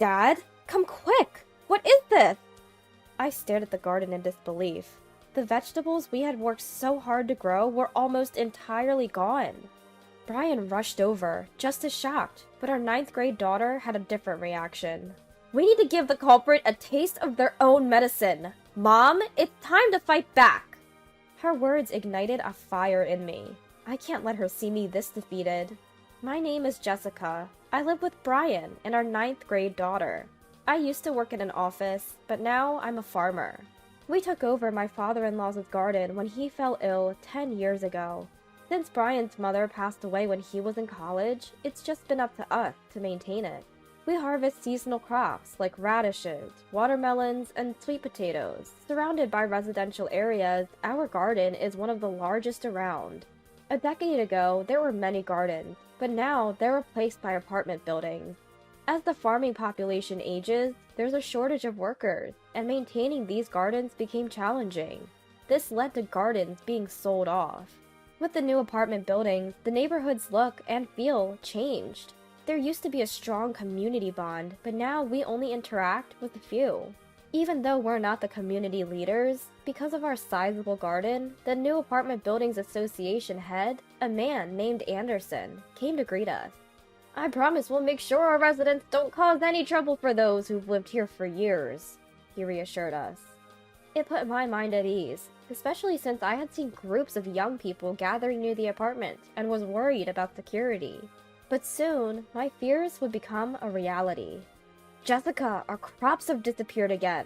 Dad, come quick! What is this? I stared at the garden in disbelief. The vegetables we had worked so hard to grow were almost entirely gone. Brian rushed over, just as shocked, but our 9th grade daughter had a different reaction. We need to give the culprit a taste of their own medicine. Mom, it's time to fight back. Her words ignited a fire in me. I can't let her see me this defeated. My name is Jessica. I live with Brian and our 9th grade daughter. I used to work in an office, but now I'm a farmer. We took over my father-in-law's garden when he fell ill 10 years ago. Since Brian's mother passed away when he was in college, it's just been up to us to maintain it. We harvest seasonal crops like radishes, watermelons, and sweet potatoes. Surrounded by residential areas, our garden is one of the largest around. A decade ago, there were many gardens, but now they're replaced by apartment buildings. As the farming population ages, there's a shortage of workers, and maintaining these gardens became challenging. This led to gardens being sold off. With the new apartment buildings, the neighborhood's look and feel changed. There used to be a strong community bond, but now we only interact with a few. Even though we're not the community leaders, because of our sizable garden, the new Apartment Buildings Association head, a man named Anderson, came to greet us. I promise we'll make sure our residents don't cause any trouble for those who've lived here for years, he reassured us. It put my mind at ease, especially since I had seen groups of young people gathering near the apartment and was worried about security. But soon, my fears would become a reality. Jessica, our crops have disappeared again.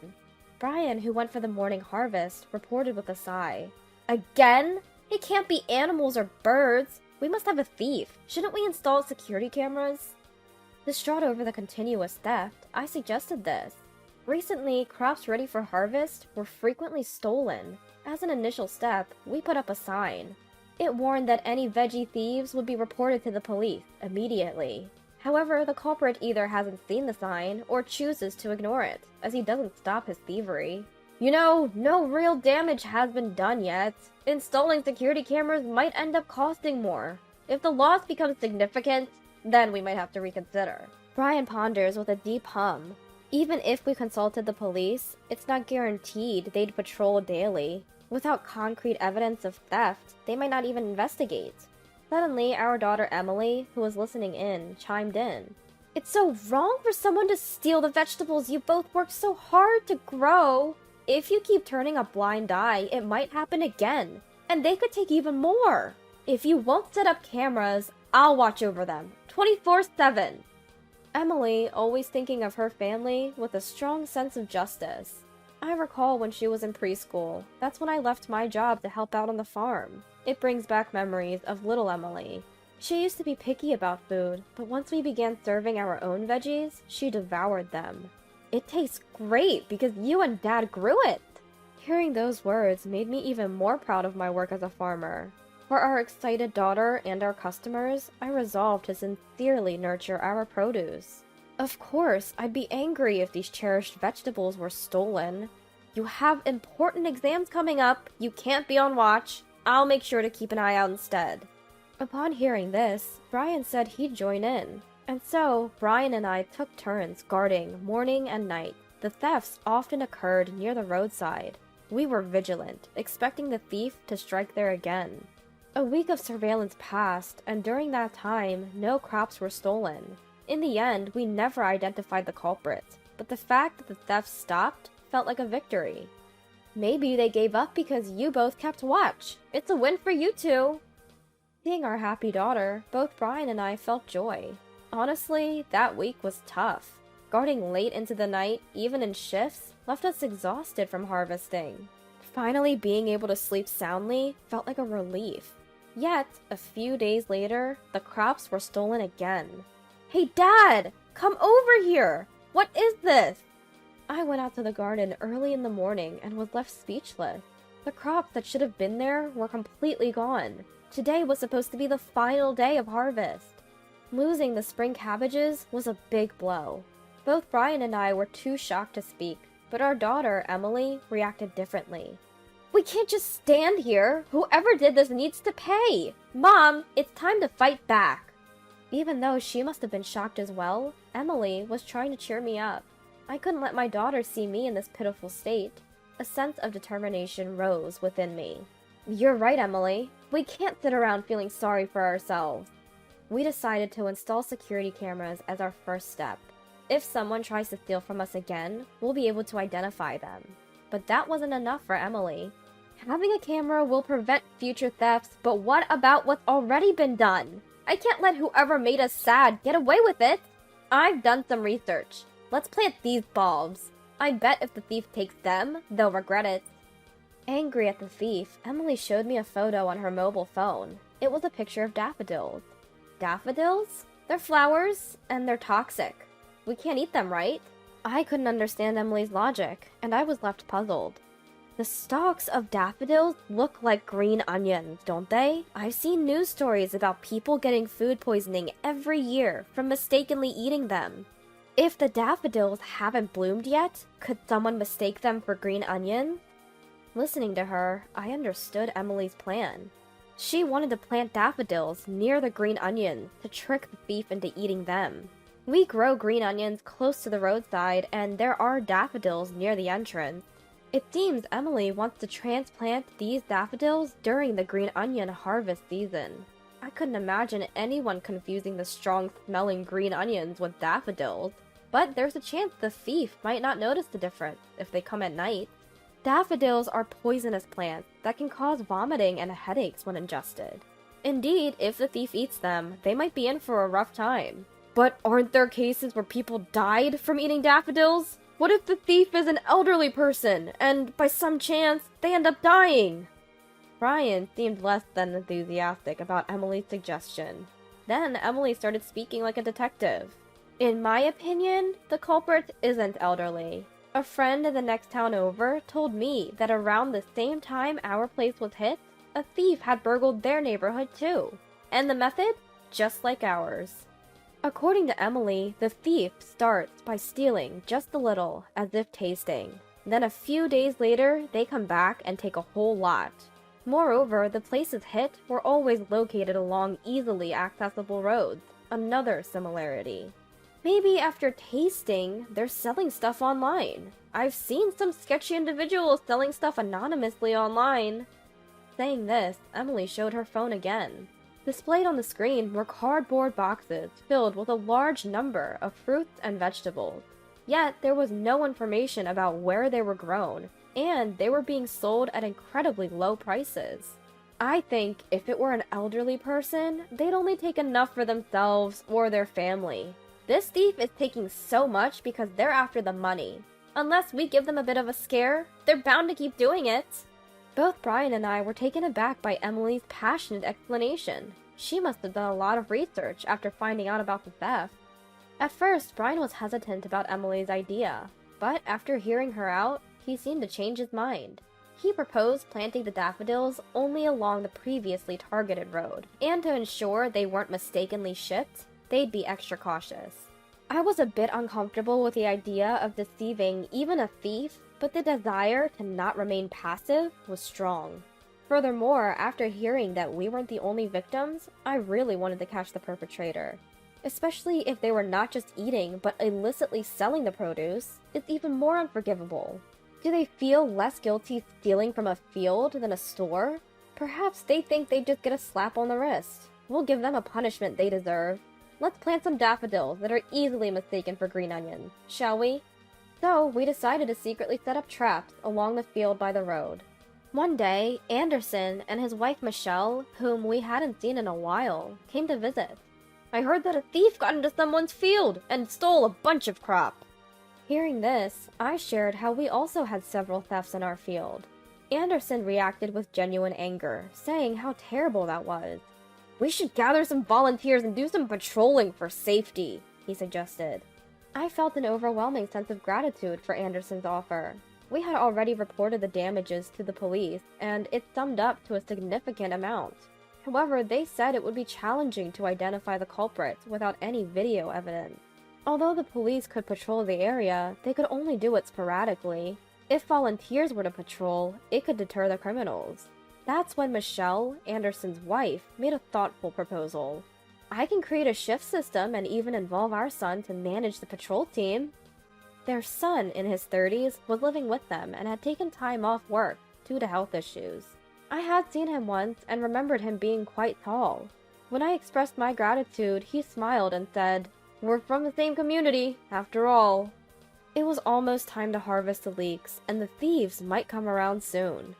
Brian, who went for the morning harvest, reported with a sigh. Again? It can't be animals or birds. We must have a thief. Shouldn't we install security cameras? Distraught over the continuous theft, I suggested this. Recently, crops ready for harvest were frequently stolen. As an initial step, we put up a sign. It warned that any veggie thieves would be reported to the police immediately. However, the culprit either hasn't seen the sign or chooses to ignore it, as he doesn't stop his thievery. You know, no real damage has been done yet. Installing security cameras might end up costing more. If the loss becomes significant, then we might have to reconsider. Brian ponders with a deep hum. Even if we consulted the police, it's not guaranteed they'd patrol daily. Without concrete evidence of theft, they might not even investigate. Suddenly, our daughter Emily, who was listening in, chimed in. It's so wrong for someone to steal the vegetables you both worked so hard to grow. If you keep turning a blind eye, it might happen again, and they could take even more. If you won't set up cameras, I'll watch over them, 24/7. Emily, always thinking of her family with a strong sense of justice. I recall when she was in preschool. That's when I left my job to help out on the farm. It brings back memories of little Emily. She used to be picky about food, but once we began serving our own veggies, she devoured them. It tastes great because you and Dad grew it. Hearing those words made me even more proud of my work as a farmer. For our excited daughter and our customers, I resolved to sincerely nurture our produce. Of course, I'd be angry if these cherished vegetables were stolen. You have important exams coming up. You can't be on watch. I'll make sure to keep an eye out instead. Upon hearing this, Brian said he'd join in. And so, Brian and I took turns guarding morning and night. The thefts often occurred near the roadside. We were vigilant, expecting the thief to strike there again. A week of surveillance passed, and during that time, no crops were stolen. In the end, we never identified the culprit, but the fact that the theft stopped felt like a victory. Maybe they gave up because you both kept watch. It's a win for you two. Seeing our happy daughter, both Brian and I felt joy. Honestly, that week was tough. Guarding late into the night, even in shifts, left us exhausted from harvesting. Finally being able to sleep soundly felt like a relief. Yet, a few days later, the crops were stolen again. Hey, Dad! Come over here! What is this? I went out to the garden early in the morning and was left speechless. The crops that should have been there were completely gone. Today was supposed to be the final day of harvest. Losing the spring cabbages was a big blow. Both Brian and I were too shocked to speak, but our daughter, Emily, reacted differently. We can't just stand here. Whoever did this needs to pay. Mom, it's time to fight back. Even though she must have been shocked as well, Emily was trying to cheer me up. I couldn't let my daughter see me in this pitiful state. A sense of determination rose within me. You're right, Emily. We can't sit around feeling sorry for ourselves. We decided to install security cameras as our first step. If someone tries to steal from us again, we'll be able to identify them. But that wasn't enough for Emily. Having a camera will prevent future thefts, but what about what's already been done? I can't let whoever made us sad get away with it. I've done some research. Let's plant these bulbs. I bet if the thief takes them, they'll regret it. Angry at the thief, Emily showed me a photo on her mobile phone. It was a picture of daffodils. Daffodils? They're flowers, and they're toxic. We can't eat them, right? I couldn't understand Emily's logic, and I was left puzzled. The stalks of daffodils look like green onions, don't they? I've seen news stories about people getting food poisoning every year from mistakenly eating them. If the daffodils haven't bloomed yet, could someone mistake them for green onions? Listening to her, I understood Emily's plan. She wanted to plant daffodils near the green onions to trick the thief into eating them. We grow green onions close to the roadside, and there are daffodils near the entrance. It seems Emily wants to transplant these daffodils during the green onion harvest season. I couldn't imagine anyone confusing the strong-smelling green onions with daffodils, but there's a chance the thief might not notice the difference if they come at night. Daffodils are poisonous plants that can cause vomiting and headaches when ingested. Indeed, if the thief eats them, they might be in for a rough time. But aren't there cases where people died from eating daffodils? What if the thief is an elderly person, and by some chance, they end up dying? Brian seemed less than enthusiastic about Emily's suggestion. Then Emily started speaking like a detective. In my opinion, the culprit isn't elderly. A friend in the next town over told me that around the same time our place was hit, a thief had burgled their neighborhood too. And the method? Just like ours. According to Emily, the thief starts by stealing just a little, as if tasting. Then a few days later, they come back and take a whole lot. Moreover, the places hit were always located along easily accessible roads. Another similarity. Maybe after tasting, they're selling stuff online. I've seen some sketchy individuals selling stuff anonymously online. Saying this, Emily showed her phone again. Displayed on the screen were cardboard boxes filled with a large number of fruits and vegetables. Yet there was no information about where they were grown, and they were being sold at incredibly low prices. I think if it were an elderly person, they'd only take enough for themselves or their family. This thief is taking so much because they're after the money. Unless we give them a bit of a scare, they're bound to keep doing it. Both Brian and I were taken aback by Emily's passionate explanation. She must have done a lot of research after finding out about the theft. At first, Brian was hesitant about Emily's idea, but after hearing her out, he seemed to change his mind. He proposed planting the daffodils only along the previously targeted road, and to ensure they weren't mistakenly shipped, they'd be extra cautious. I was a bit uncomfortable with the idea of deceiving even a thief, but the desire to not remain passive was strong. Furthermore, after hearing that we weren't the only victims, I really wanted to catch the perpetrator. Especially if they were not just eating, but illicitly selling the produce, it's even more unforgivable. Do they feel less guilty stealing from a field than a store? Perhaps they think they just get a slap on the wrist. We'll give them a punishment they deserve. Let's plant some daffodils that are easily mistaken for green onions, shall we? So, we decided to secretly set up traps along the field by the road. One day, Anderson and his wife Michelle, whom we hadn't seen in a while, came to visit. I heard that a thief got into someone's field and stole a bunch of crop. Hearing this, I shared how we also had several thefts in our field. Anderson reacted with genuine anger, saying how terrible that was. We should gather some volunteers and do some patrolling for safety, he suggested. I felt an overwhelming sense of gratitude for Anderson's offer. We had already reported the damages to the police, and it summed up to a significant amount. However, they said it would be challenging to identify the culprits without any video evidence. Although the police could patrol the area, they could only do it sporadically. If volunteers were to patrol, it could deter the criminals. That's when Michelle, Anderson's wife, made a thoughtful proposal. I can create a shift system and even involve our son to manage the patrol team. Their son, in his 30s, was living with them and had taken time off work due to health issues. I had seen him once and remembered him being quite tall. When I expressed my gratitude, he smiled and said, "We're from the same community, after all." It was almost time to harvest the leeks, and the thieves might come around soon.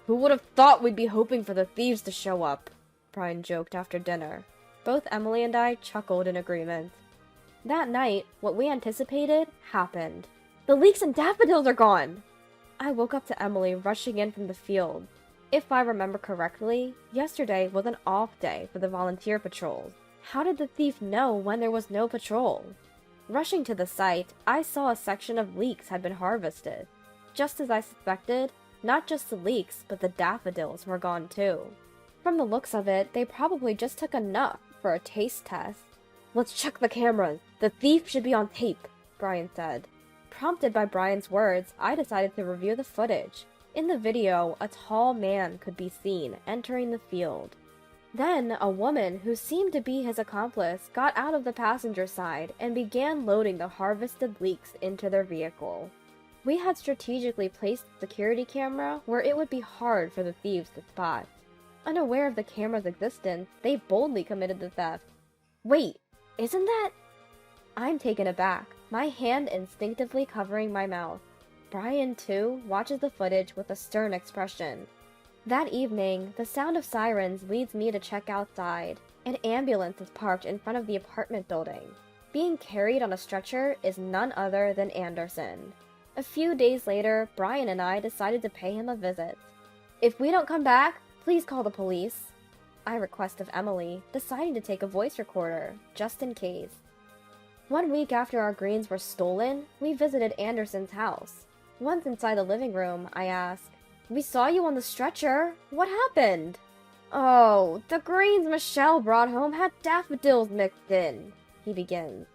"Who would have thought we'd be hoping for the thieves to show up?" Brian joked after dinner. Both Emily and I chuckled in agreement. That night, what we anticipated happened. "The leeks and daffodils are gone!" I woke up to Emily rushing in from the field. If I remember correctly, yesterday was an off day for the volunteer patrols. How did the thief know when there was no patrol? Rushing to the site, I saw a section of leeks had been harvested. Just as I suspected, not just the leeks, but the daffodils were gone too. From the looks of it, they probably just took enough for a taste test. "Let's check the cameras. The thief should be on tape," Brian said. Prompted by Brian's words, I decided to review the footage. In the video, a tall man could be seen entering the field. Then, a woman who seemed to be his accomplice got out of the passenger side and began loading the harvested leeks into their vehicle. We had strategically placed the security camera where it would be hard for the thieves to spot. Unaware of the camera's existence, they boldly committed the theft. "Wait, isn't that—" I'm taken aback, my hand instinctively covering my mouth. Brian, too, watches the footage with a stern expression. That evening, the sound of sirens leads me to check outside. An ambulance is parked in front of the apartment building. Being carried on a stretcher is none other than Anderson. A few days later, Brian and I decided to pay him a visit. "If we don't come back, please call the police," I request of Emily, deciding to take a voice recorder, just in case. 1 week after our greens were stolen, we visited Anderson's house. Once inside the living room, I asked, "We saw you on the stretcher. What happened?" "Oh, the greens Michelle brought home had daffodils mixed in," he begins.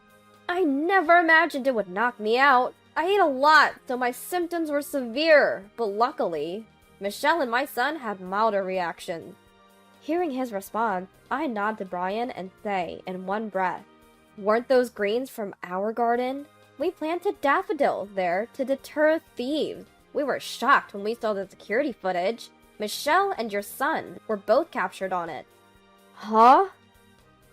"I never imagined it would knock me out. I ate a lot, so my symptoms were severe, but luckily, Michelle and my son had milder reactions." Hearing his response, I nod to Brian and say in one breath, "Weren't those greens from our garden? We planted daffodils there to deter thieves. We were shocked when we saw the security footage. Michelle and your son were both captured on it." "Huh?"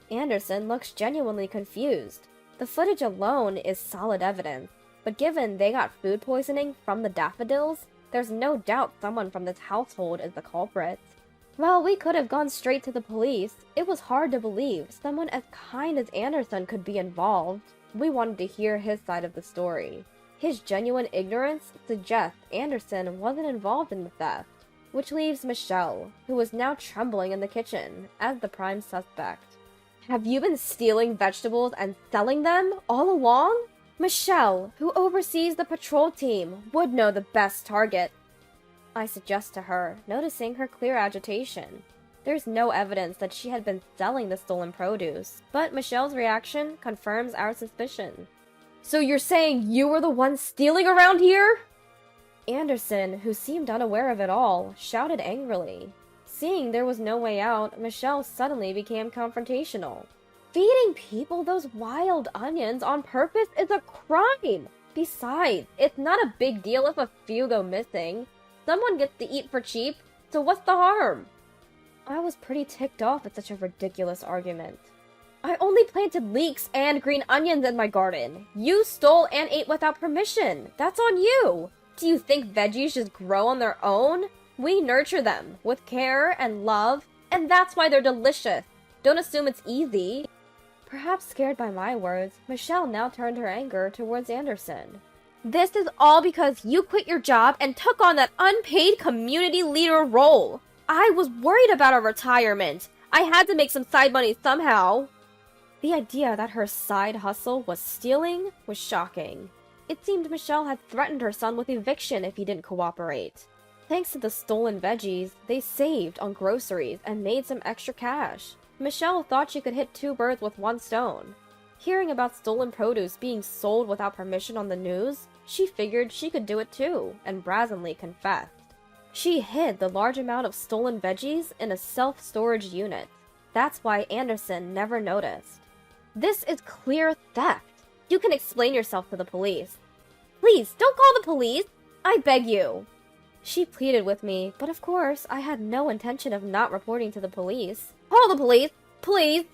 Anderson looks genuinely confused. The footage alone is solid evidence, but given they got food poisoning from the daffodils, there's no doubt someone from this household is the culprit. While we could have gone straight to the police, it was hard to believe someone as kind as Anderson could be involved. We wanted to hear his side of the story. His genuine ignorance suggests Anderson wasn't involved in the theft, which leaves Michelle, who was now trembling in the kitchen, as the prime suspect. "Have you been stealing vegetables and selling them all along?" Michelle, who oversees the patrol team, would know the best target, I suggest to her, noticing her clear agitation. There's no evidence that she had been selling the stolen produce, but Michelle's reaction confirms our suspicion. "So you're saying you were the one stealing around here?" Anderson, who seemed unaware of it all, shouted angrily. Seeing there was no way out, Michelle suddenly became confrontational. "Feeding people those wild onions on purpose is a crime! Besides, it's not a big deal if a few go missing. Someone gets to eat for cheap, so what's the harm?" I was pretty ticked off at such a ridiculous argument. "I only planted leeks and green onions in my garden. You stole and ate without permission. That's on you. Do you think veggies just grow on their own? We nurture them with care and love, and that's why they're delicious. Don't assume it's easy." Perhaps scared by my words, Michelle now turned her anger towards Anderson. "This is all because you quit your job and took on that unpaid community leader role. I was worried about our retirement. I had to make some side money somehow." The idea that her side hustle was stealing was shocking. It seemed Michelle had threatened her son with eviction if he didn't cooperate. Thanks to the stolen veggies, they saved on groceries and made some extra cash. Michelle thought she could hit 2 birds with 1 stone. Hearing about stolen produce being sold without permission on the news, she figured she could do it too, and brazenly confessed. She hid the large amount of stolen veggies in a self-storage unit. That's why Anderson never noticed. This is clear theft. You can explain yourself to the police. Please, don't call the police! I beg you! She pleaded with me, but of course, I had no intention of not reporting to the police. Call the police! Please!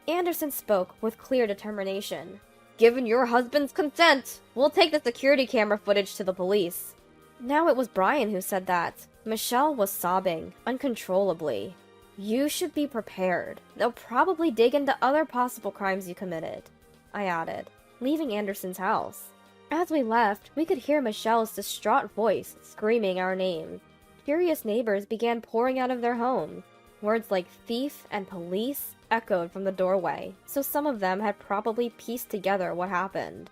Anderson spoke with clear determination. Given your husband's consent, we'll take the security camera footage to the police. Now it was Brian who said that. Michelle was sobbing, uncontrollably. You should be prepared. They'll probably dig into other possible crimes you committed, I added, leaving Anderson's house. As we left, we could hear Michelle's distraught voice screaming our names. Curious neighbors began pouring out of their homes. Words like thief and police echoed from the doorway, so some of them had probably pieced together what happened.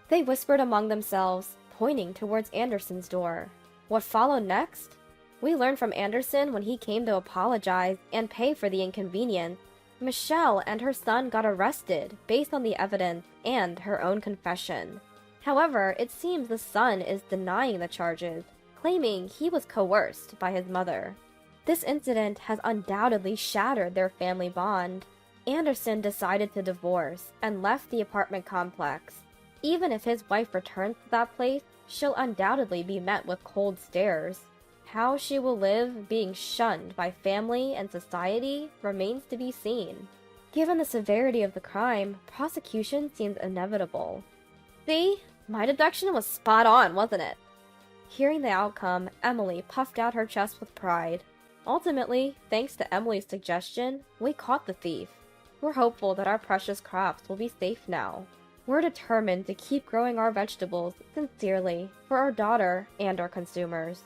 They whispered among themselves, pointing towards Anderson's door. What followed next? We learned from Anderson when he came to apologize and pay for the inconvenience. Michelle and her son got arrested based on the evidence and her own confession. However, it seems the son is denying the charges, claiming he was coerced by his mother. This incident has undoubtedly shattered their family bond. Anderson decided to divorce and left the apartment complex. Even if his wife returns to that place, she'll undoubtedly be met with cold stares. How she will live being shunned by family and society remains to be seen. Given the severity of the crime, prosecution seems inevitable. See? My deduction was spot on, wasn't it? Hearing the outcome, Emily puffed out her chest with pride. Ultimately, thanks to Emily's suggestion, we caught the thief. We're hopeful that our precious crops will be safe now. We're determined to keep growing our vegetables sincerely for our daughter and our consumers.